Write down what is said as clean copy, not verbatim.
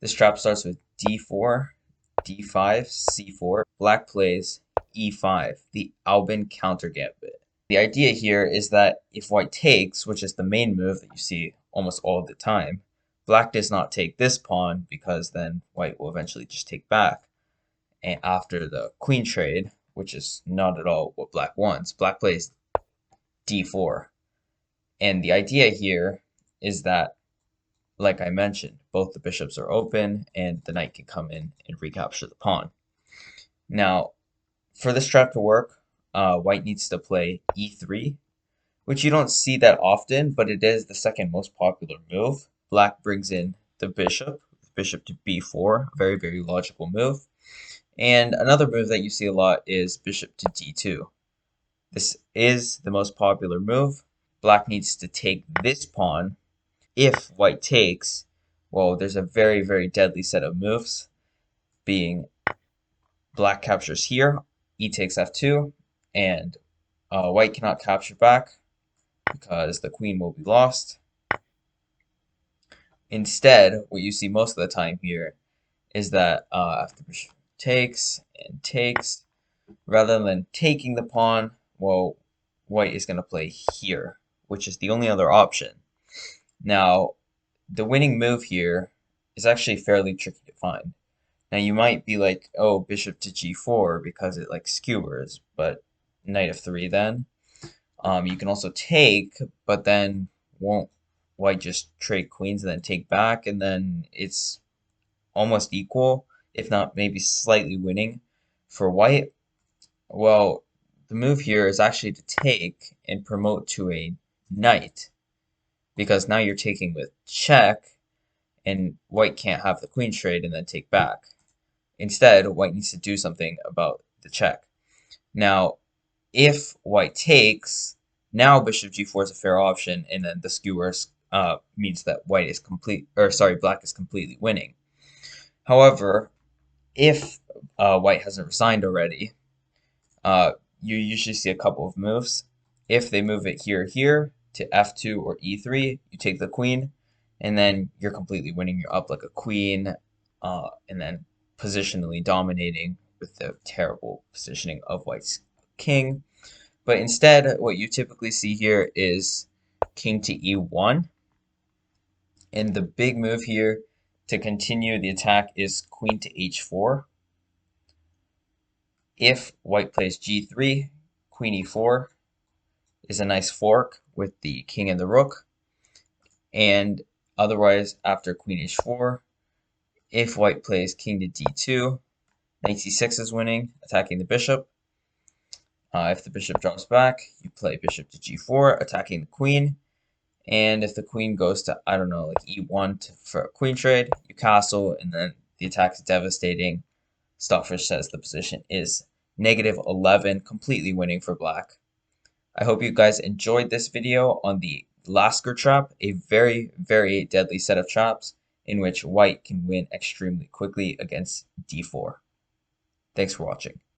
This trap starts with d4, d5, c4. Black plays e5, the Albin Countergambit. The idea here is that if white takes, which is the main move that you see almost all the time, black does not take this pawn because then white will eventually just take back. And after the queen trade, which is not at all what black wants, black plays d4. And the idea here is that, like I mentioned, both the bishops are open and the knight can come in and recapture the pawn. Now, for this trap to work, white needs to play e3, which you don't see that often, but it is the second most popular move. Black brings in the bishop to b4, a very, very logical move. And another move that you see a lot is bishop to d2. This is the most popular move. Black needs to take this pawn. If white takes, well, there's a very, very deadly set of moves, being black captures here, e takes f2, and white cannot capture back because the queen will be lost. Instead, what you see most of the time here is that after bishop takes and takes, rather than taking the pawn, well, white is going to play here, which is the only other option. Now, the winning move here is actually fairly tricky to find. Now, you might be like, oh, bishop to g4 because it like skewers, but knight f3 then. You can also take, but then won't white just trade queens and then take back, and then it's almost equal, if not maybe slightly winning for white. Well, the move here is actually to take and promote to a knight, because now you're taking with check, and white can't have the queen trade and then take back. Instead, white needs to do something about the check. Now, if white takes, now bishop g4 is a fair option, and then the skewers means that black is completely winning. However, if white hasn't resigned already, you usually see a couple of moves. If they move it here to f2 or e3, you take the queen, and then you're completely winning. You're up like a queen, and then positionally dominating with the terrible positioning of white's king. But instead, what you typically see here is king to e1. And the big move here to continue the attack is queen to h4. If white plays g3, queen e4 is a nice fork with the king and the rook. And otherwise, after queen h4, if white plays king to d2, knight c6 is winning, attacking the bishop. If the bishop drops back, you play bishop to g4, attacking the queen. And if the queen goes to, I don't know, like e1 for a queen trade, you castle, and then the attack is devastating. Stockfish says the position is -11, completely winning for black. I hope you guys enjoyed this video on the Lasker Trap, a very, very deadly set of traps in which white can win extremely quickly against d4. Thanks for watching.